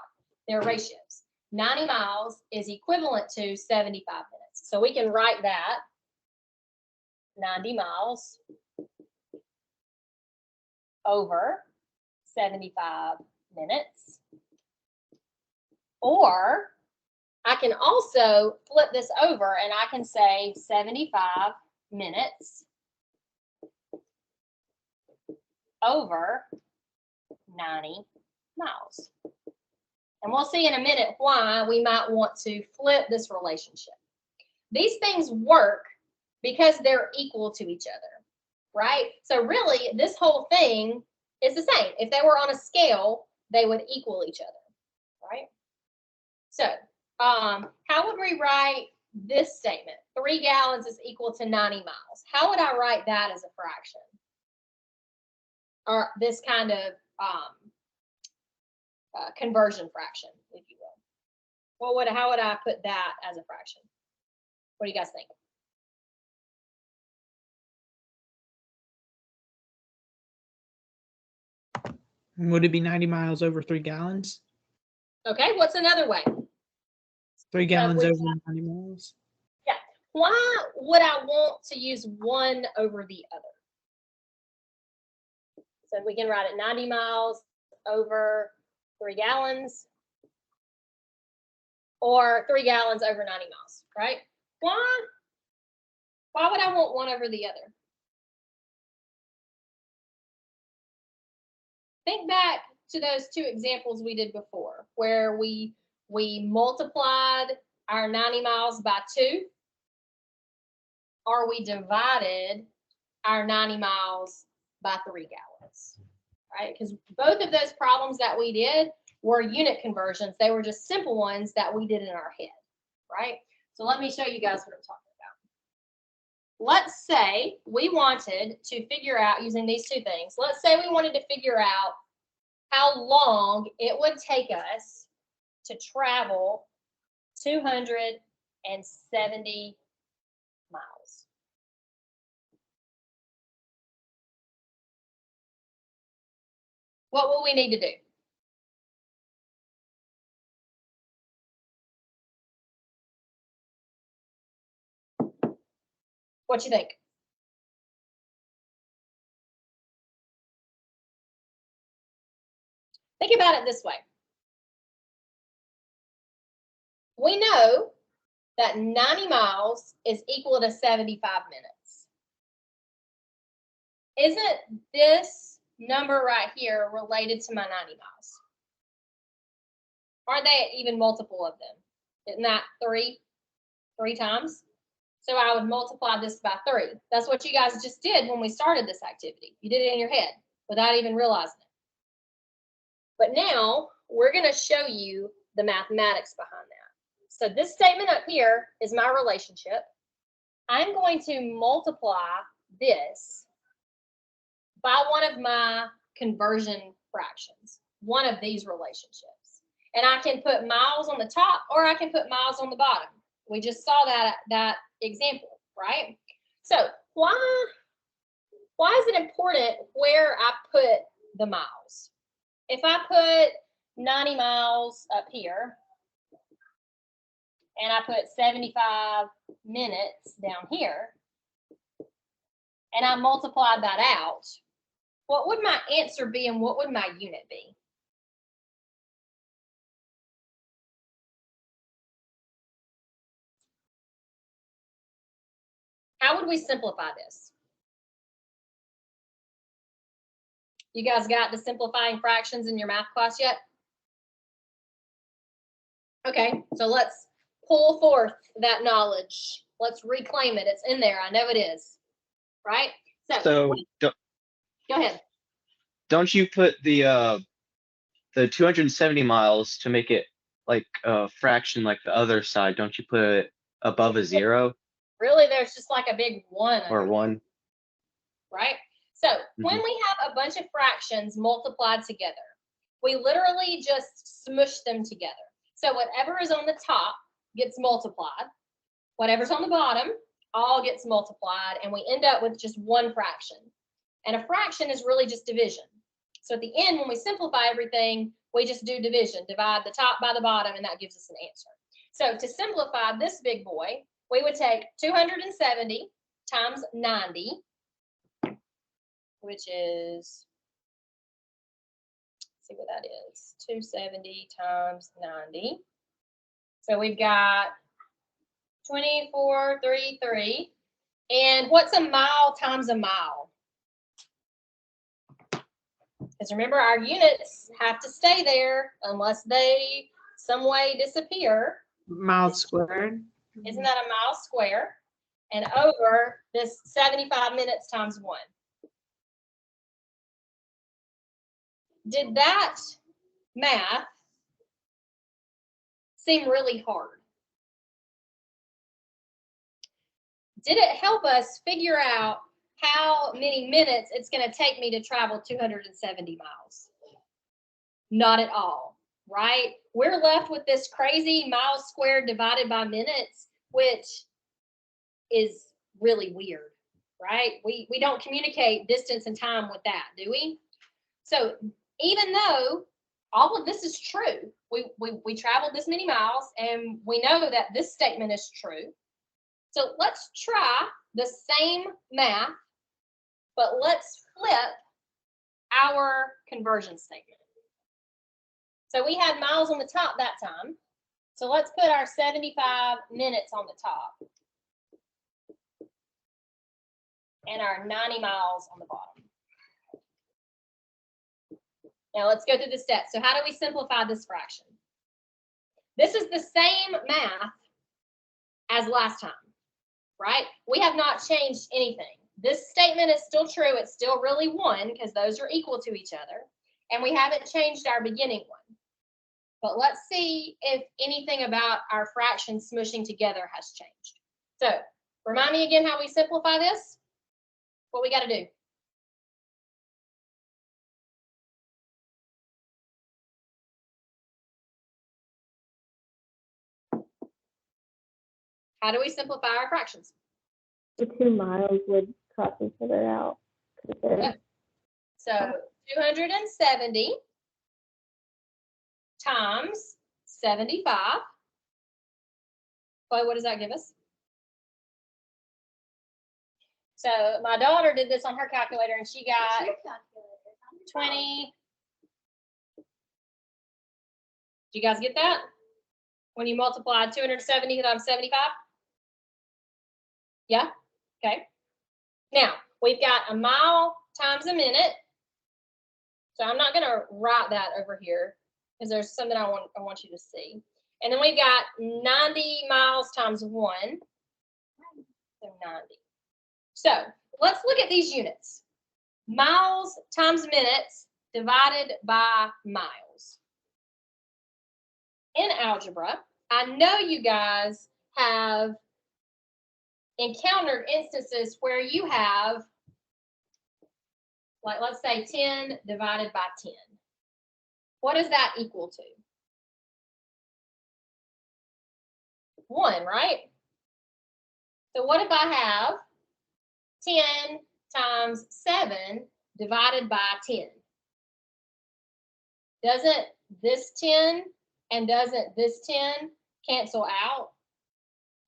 [SPEAKER 1] They're ratios. 90 miles is equivalent to 75 minutes. So we can write that 90 miles over 75 minutes. Or I can also flip this over and I can say 75 minutes over 90 miles. And we'll see in a minute why we might want to flip this relationship. These things work because they're equal to each other, right? So really, this whole thing is the same. If they were on a scale, they would equal each other, right? So how would we write this statement? 3 gallons is equal to 90 miles. How would I write that as a fraction? Or this kind of conversion fraction, if you will. How would I put that as a fraction? What do you guys think?
[SPEAKER 3] Would it be 90 miles over 3 gallons?
[SPEAKER 1] Okay, what's another way?
[SPEAKER 3] 3 gallons
[SPEAKER 1] with
[SPEAKER 3] over 90 miles.
[SPEAKER 1] Yeah. Why would I want to use one over the other? So we can write it 90 miles over 3 gallons, or 3 gallons over 90 miles, right? Why would I want one over the other? Think back to those 2 examples we did before, where we multiplied our 90 miles by 2, or we divided our 90 miles by 3 gallons, right? Because both of those problems that we did were unit conversions. They were just simple ones that we did in our head, right? So let me show you guys what I'm talking about. Let's say we wanted to figure out, using these 2 things, let's say we wanted to figure out how long it would take us to travel 270 miles. What will we need to do? What you think? Think about it this way. We know that 90 miles is equal to 75 minutes. Isn't this number right here related to my 90 miles? Aren't they even multiple of them? Isn't that 3 times? So I would multiply this by 3. That's what you guys just did when we started this activity. You did it in your head without even realizing it. But now we're going to show you the mathematics behind that. So this statement up here is my relationship. I'm going to multiply this by one of my conversion fractions, one of these relationships. And I can put miles on the top, or I can put miles on the bottom. We just saw that example, right? So why is it important where I put the miles? If I put 90 miles up here, and I put 75 minutes down here, and I multiplied that out, what would my answer be and what would my unit be? How would we simplify this? You guys got the simplifying fractions in your math class yet? Okay, so let's pull forth that knowledge. Let's reclaim it. It's in there. I know it is. Right?
[SPEAKER 2] So
[SPEAKER 1] Go ahead.
[SPEAKER 2] don't you put the 270 miles to make it like a fraction like the other side? Don't you put it above a 0
[SPEAKER 1] Really, there's just like a big one.
[SPEAKER 2] or
[SPEAKER 1] under,
[SPEAKER 2] 1?
[SPEAKER 1] right? So when we have a bunch of fractions multiplied together, we literally just smush them together. So whatever is on the top gets multiplied. Whatever's on the bottom all gets multiplied, and we end up with just one fraction. And a fraction is really just division. So at the end, when we simplify everything, we just do division, divide the top by the bottom, and that gives us an answer. So to simplify this big boy, we would take 270 times 90, which is, let's see what that is, 270 times 90. So we've got 2433. And what's a mile times a mile? Because remember, our units have to stay there unless they some way disappear.
[SPEAKER 3] Miles squared.
[SPEAKER 1] Isn't that a mile square? And over this 75 minutes times 1. Did that math seem really hard? Did it help us figure out how many minutes it's going to take me to travel 270 miles? Not at all, right? We're left with this crazy miles squared divided by minutes, which is really weird, right? We don't communicate distance and time with that, do we? So even though all of this is true, we traveled this many miles, and we know that this statement is true. So let's try the same math, but let's flip our conversion statement. So we had miles on the top that time. So let's put our 75 minutes on the top and our 90 miles on the bottom. Now let's go through the steps. So how do we simplify this fraction? This is the same math as last time, right? We have not changed anything. This statement is still true. It's still really 1 because those are equal to each other. And we haven't changed our beginning one. But let's see if anything about our fractions smushing together has changed. So remind me again how we simplify this. What we got to do. How do we simplify our fractions?
[SPEAKER 5] The 2 miles would cross each other out.
[SPEAKER 1] Yep. So 270 times 75. Boy, what does that give us? So my daughter did this on her calculator, and she got 20. Do you guys get that? When you multiply 270 times 75? Yeah? Okay. Now, we've got a mile times a minute. So I'm not going to write that over here because there's something I want you to see. And then we've got 90 miles times 1. So 90. So let's look at these units. Miles times minutes divided by miles. In algebra, I know you guys have encountered instances where you have, like, let's say 10 divided by 10. What does that equal to? 1, right? So what if I have 10 times 7 divided by 10? Doesn't this 10 and doesn't this 10 cancel out?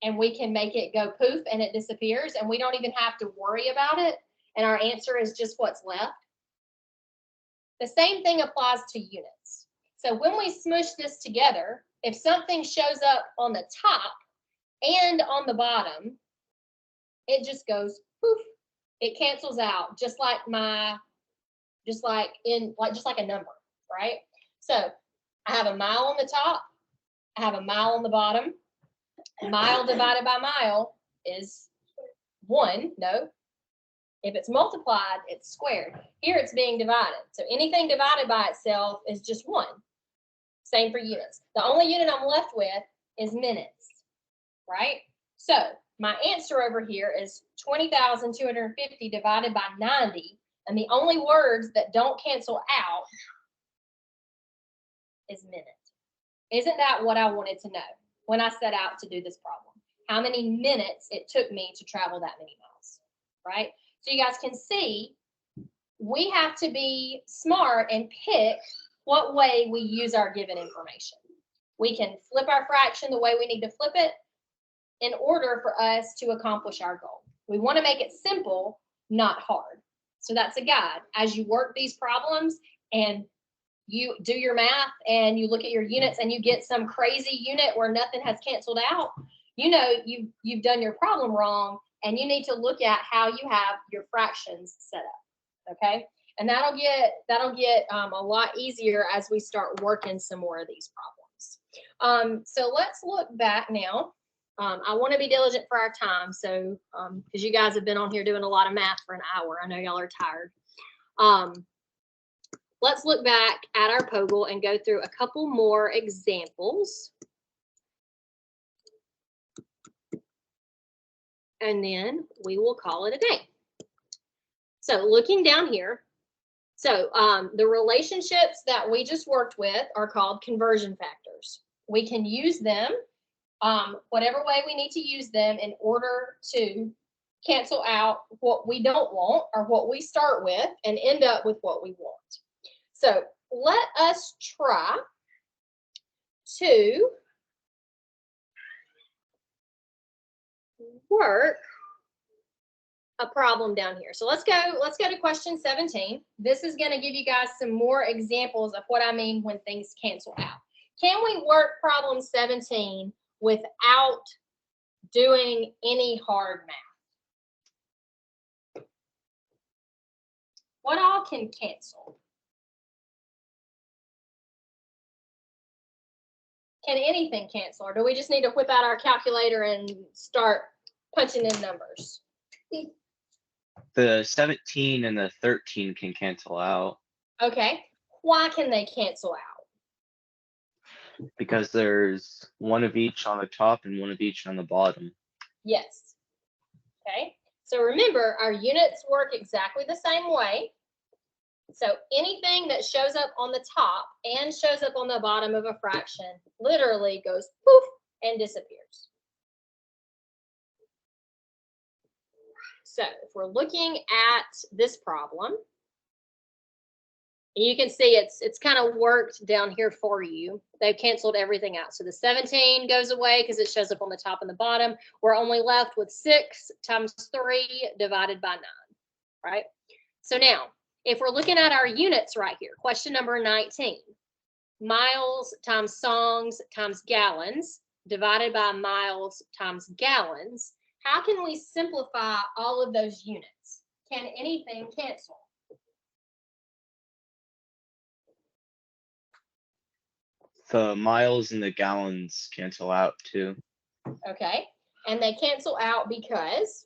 [SPEAKER 1] And we can make it go poof and it disappears, and we don't even have to worry about it, and our answer is just what's left. The same thing applies to units. So when we smush this together, if something shows up on the top and on the bottom, it just goes poof. It cancels out just like a number, right? So I have a mile on the top, I have a mile on the bottom. Mile divided by mile is 1, no. If it's multiplied, it's squared. Here it's being divided. So anything divided by itself is just 1. Same for units. The only unit I'm left with is minutes, right? So my answer over here is 20,250 divided by 90. And the only words that don't cancel out is minute. Isn't that what I wanted to know when I set out to do this problem? How many minutes it took me to travel that many miles, right? So you guys can see we have to be smart and pick what way we use our given information. We can flip our fraction the way we need to flip it in order for us to accomplish our goal. We want to make it simple, not hard. So that's a guide. As you work these problems and you do your math and you look at your units and you get some crazy unit where nothing has canceled out, you know you've done your problem wrong, and you need to look at how you have your fractions set up, okay? And that'll get a lot easier as we start working some more of these problems. So let's look back now. I want to be diligent for our time, so because you guys have been on here doing a lot of math for an hour. I know y'all are tired. Let's look back at our POGIL and go through a couple more examples. And then we will call it a day. So looking down here, so the relationships that we just worked with are called conversion factors. We can use them whatever way we need to use them in order to cancel out what we don't want or what we start with and end up with what we want. So let us try to work a problem down here. So let's go to question 17. This is going to give you guys some more examples of what I mean when things cancel out. Can we work problem 17 without doing any hard math? What all can cancel? Can anything cancel, or do we just need to whip out our calculator and start punching in numbers?
[SPEAKER 2] The 17 and the 13 can cancel out
[SPEAKER 1] Okay, why can they cancel out?
[SPEAKER 2] because there's one of each on the top and one of each on the bottom.
[SPEAKER 1] Yes. Okay, so remember, our units work exactly the same way. So anything that shows up on the top and shows up on the bottom of a fraction literally goes poof and disappears. So if we're looking at this problem, you can see it's kind of worked down here for you. They've canceled everything out. So the 17 goes away because it shows up on the top and the bottom. We're only left with 6 times 3 divided by 9, right? So now, if we're looking at our units right here, question number 19, miles times songs times gallons divided by miles times gallons. How can we simplify all of those units? Can anything cancel?
[SPEAKER 2] The miles and the gallons cancel out too.
[SPEAKER 1] Okay, and they cancel out because?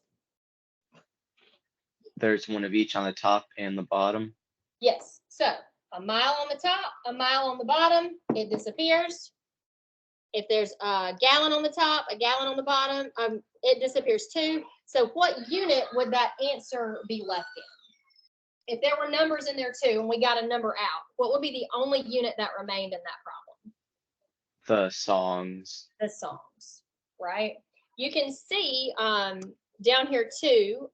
[SPEAKER 2] There's one of each on the top and the bottom.
[SPEAKER 1] Yes, so a mile on the top, a mile on the bottom, it disappears. If there's a gallon on the top, a gallon on the bottom, it disappears too. So what unit would that answer be left in? If there were numbers in there too, and we got a number out, what would be the only unit that remained in that problem?
[SPEAKER 2] The songs.
[SPEAKER 1] The songs, right? You can see down here too,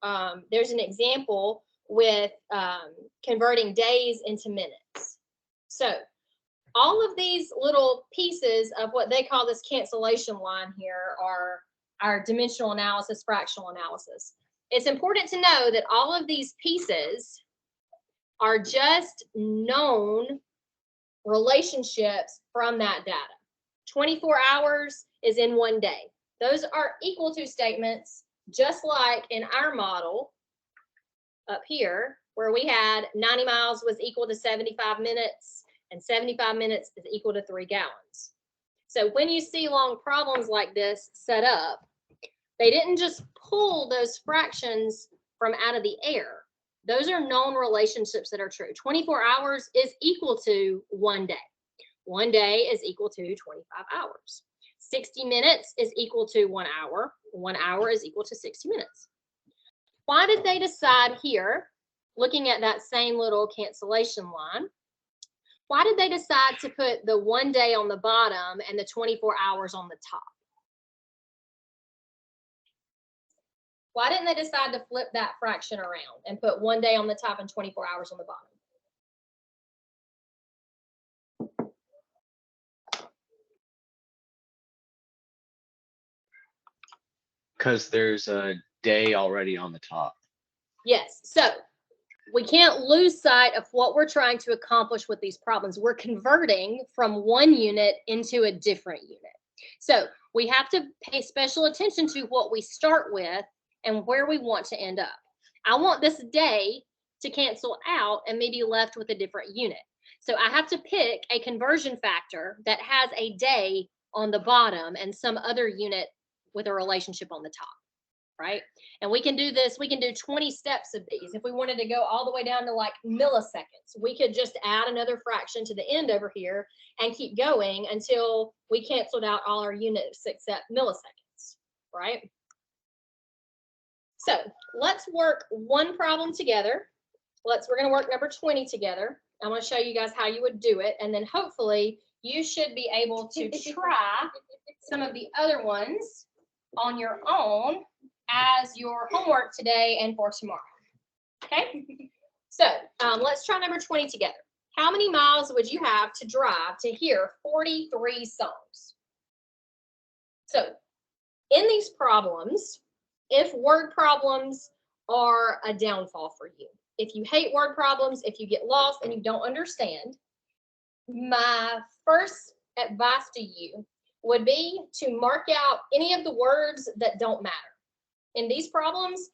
[SPEAKER 1] there's an example with converting days into minutes. So all of these little pieces of what they call this cancellation line here are our dimensional analysis, fractional analysis. It's important to know that all of these pieces are just known relationships from that data. 24 hours is in 1 day. Those are equal to statements, just like in our model up here, where we had 90 miles was equal to 75 minutes, and 75 minutes is equal to 3 gallons. So when you see long problems like this set up, they didn't just pull those fractions from out of the air. Those are known relationships that are true. 24 hours is equal to 1 day. 1 day is equal to 25 hours. 60 minutes is equal to 1 hour. 1 hour is equal to 60 minutes. Why did they decide here, looking at that same little cancellation line, why did they decide to put the 1 day on the bottom and the 24 hours on the top? Why didn't they decide to flip that fraction around and put 1 day on the top and 24 hours on the bottom?
[SPEAKER 2] Because there's a day already on the top.
[SPEAKER 1] Yes, so we can't lose sight of what we're trying to accomplish with these problems. We're converting from one unit into a different unit. So we have to pay special attention to what we start with and where we want to end up. I want this day to cancel out and maybe left with a different unit. So I have to pick a conversion factor that has a day on the bottom and some other unit with a relationship on the top, right? And we can do this, we can do 20 steps of these. If we wanted to go all the way down to like milliseconds, we could just add another fraction to the end over here and keep going until we canceled out all our units except milliseconds, right? So let's work one problem together. We're gonna work number 20 together. I'm gonna show you guys how you would do it. And then hopefully you should be able to try some of the other ones on your own as your homework today and for tomorrow. Okay, so let's try number 20 together. How many miles would you have to drive to hear 43 songs? So in these problems, if word problems are a downfall for you, if you hate word problems, if you get lost and you don't understand, my first advice to you would be to mark out any of the words that don't matter. In these problems,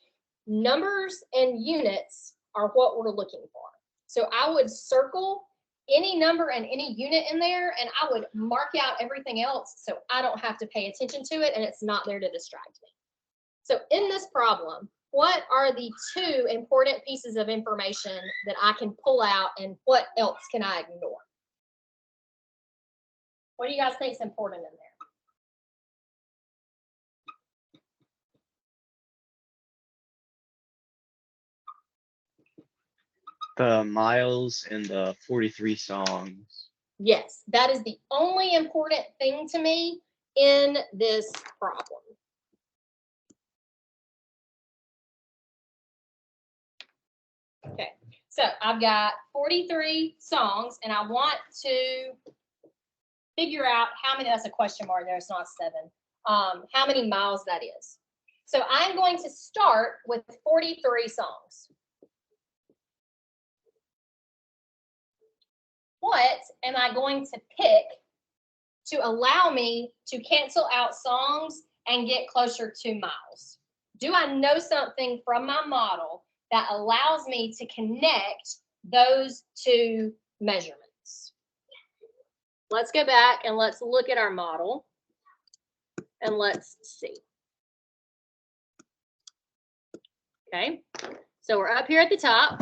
[SPEAKER 1] numbers and units are what we're looking for. So I would circle any number and any unit in there, and I would mark out everything else so I don't have to pay attention to it and it's not there to distract me. So in this problem, what are the two important pieces of information that I can pull out and what else can I ignore? What do you guys think is important in there?
[SPEAKER 2] The miles and the 43 songs.
[SPEAKER 1] Yes, that is the only important thing to me in this problem. Okay, so I've got 43 songs and I want to figure out how many, that's a question mark there, it's not 7, how many miles that is. So I'm going to start with 43 songs. What am I going to pick to allow me to cancel out songs and get closer to miles? Do I know something from my model that allows me to connect those two measurements? Let's go back and let's look at our model and let's see. Okay, so we're up here at the top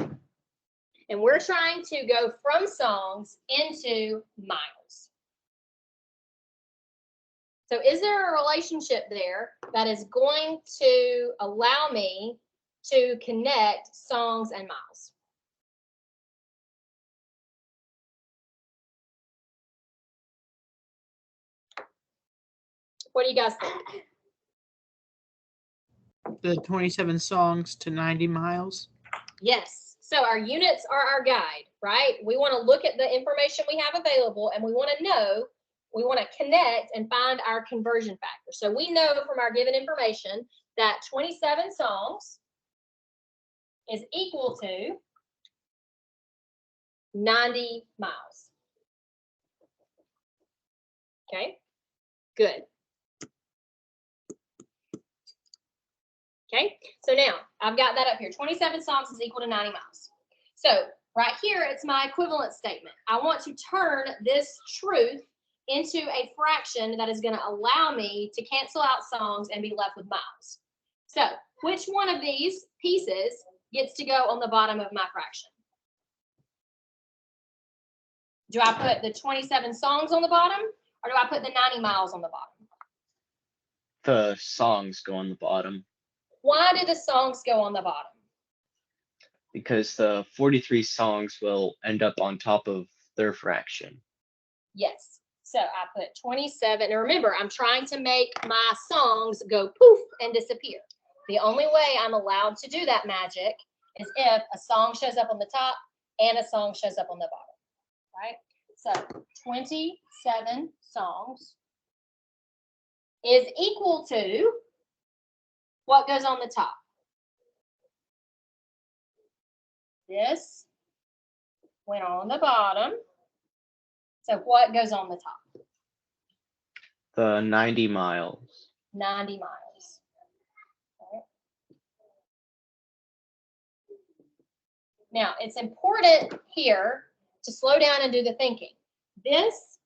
[SPEAKER 1] and we're trying to go from songs into miles. So is there a relationship there that is going to allow me to connect songs and miles? What do you guys think?
[SPEAKER 3] The 27 songs to 90 miles.
[SPEAKER 1] Yes. So our units are our guide, right? We want to look at the information we have available and we want to know, we want to connect and find our conversion factor. So we know from our given information that 27 songs is equal to 90 miles. Okay, good. Okay, so now I've got that up here. 27 songs is equal to 90 miles. So right here, it's my equivalent statement. I want to turn this truth into a fraction that is going to allow me to cancel out songs and be left with miles. So which one of these pieces gets to go on the bottom of my fraction? Do I put the 27 songs on the bottom, or do I put the 90 miles on the bottom?
[SPEAKER 2] The songs go on the bottom
[SPEAKER 1] Why do the songs go on the bottom?
[SPEAKER 2] because the 43 songs will end up on top of their fraction.
[SPEAKER 1] Yes. So I put 27. And remember, I'm trying to make my songs go poof and disappear. The only way I'm allowed to do that magic is if a song shows up on the top and a song shows up on the bottom, right? So 27 songs is equal to what goes on the top? This went on the bottom. So what goes on the top?
[SPEAKER 2] The 90 miles.
[SPEAKER 1] 90 miles. Okay. Now, it's important here to slow down and do the thinking. This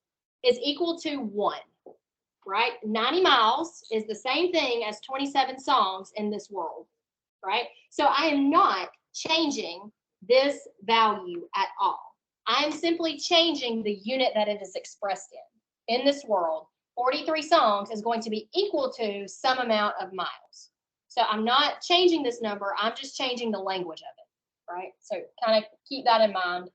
[SPEAKER 1] is equal to 1, right? 90 miles is the same thing as 27 songs in this world, right? So I am not changing this value at all. I am simply changing the unit that it is expressed in. In this world, 43 songs is going to be equal to some amount of miles. So I'm not changing this number, I'm just changing the language of it, right? So kind of keep that in mind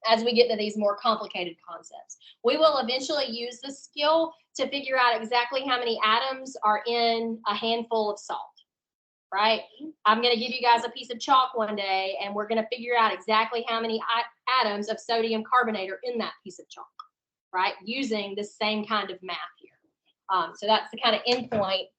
[SPEAKER 1] as we get to these more complicated concepts. We will eventually use this skill to figure out exactly how many atoms are in a handful of salt, right? I'm going to give you guys a piece of chalk one day, and we're going to figure out exactly how many atoms of sodium carbonate are in that piece of chalk, right? Using the same kind of math here. So that's the kind of endpoint,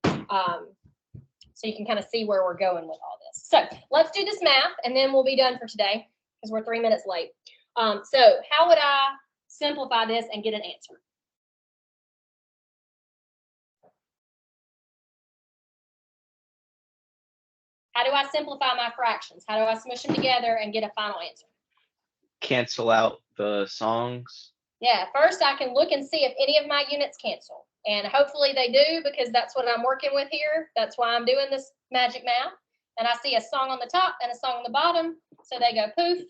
[SPEAKER 1] so you can kind of see where we're going with all this. So let's do this math, and then we'll be done for today because we're 3 minutes late. So how would I simplify this and get an answer? How do I simplify my fractions? How do I smush them together and get a final answer?
[SPEAKER 2] Cancel out the songs.
[SPEAKER 1] Yeah, first I can look and see if any of my units cancel. And hopefully they do, because that's what I'm working with here. That's why I'm doing this magic math. And I see a song on the top and a song on the bottom. So they go poof.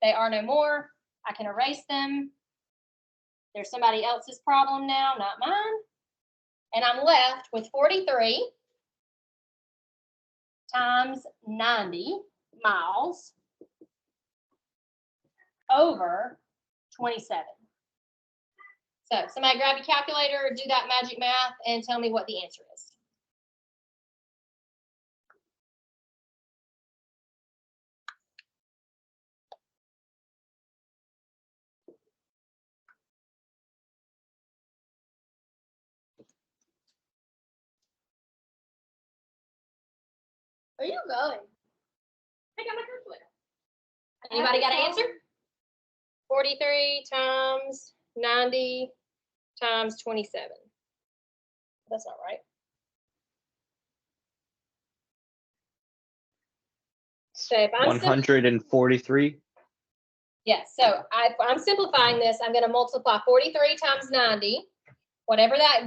[SPEAKER 1] They are no more. I can erase them. They're somebody else's problem now, not mine. And I'm left with 43 times 90 miles over 27. So somebody grab your calculator, do that magic math, and tell me what the answer is. Where are you going? I got my calculator. Anybody got an answer? 43 times 90 times 27. That's not right. So if I'm
[SPEAKER 2] 143.
[SPEAKER 1] yes, so I'm simplifying this. I'm going to multiply 43 times 90, whatever that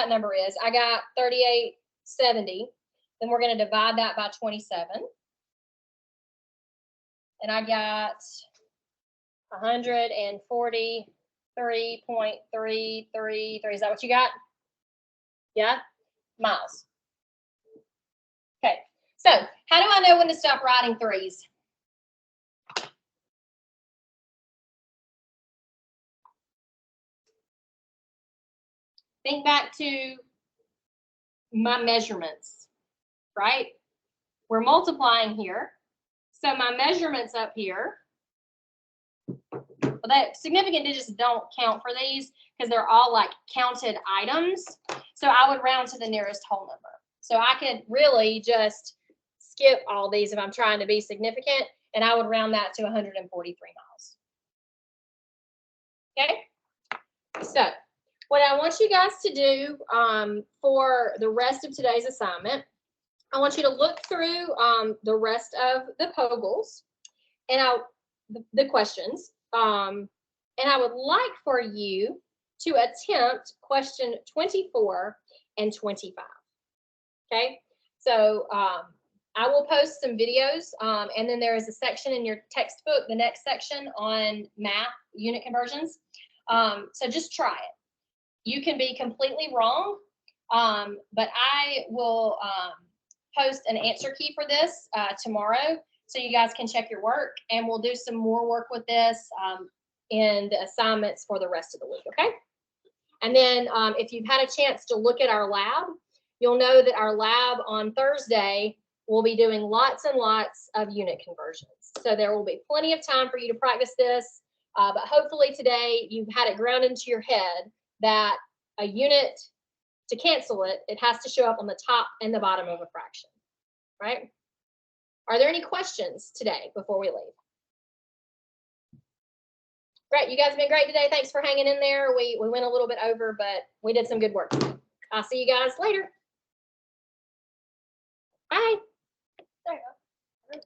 [SPEAKER 1] number is. I got 3870. Then we're going to divide that by 27. And I got 143.333. Is that what you got? Yeah? Miles. Okay. So how do I know when to stop writing threes? Think back to my measurements, right? We're multiplying here. So my measurements up here, well, that significant digits don't count for these because they're all like counted items. So I would round to the nearest whole number. So I could really just skip all these if I'm trying to be significant, and I would round that to 143 miles. Okay? So what I want you guys to do for the rest of today's assignment, I want you to look through the rest of the Pogles and the questions. And I would like for you to attempt question 24 and 25. Okay, so I will post some videos, and then there is a section in your textbook, the next section on math unit conversions. So just try it. You can be completely wrong, but I will post an answer key for this tomorrow, so you guys can check your work, and we'll do some more work with this in the assignments for the rest of the week, okay? And then if you've had a chance to look at our lab, you'll know that our lab on Thursday will be doing lots and lots of unit conversions. So there will be plenty of time for you to practice this, but hopefully today you've had it grounded into your head that a unit, to cancel it, it has to show up on the top and the bottom of a fraction, right? Are there any questions today before we leave? Great, you guys have been great today. Thanks for hanging in there. We went a little bit over, but we did some good work. I'll see you guys later. Bye. There you go.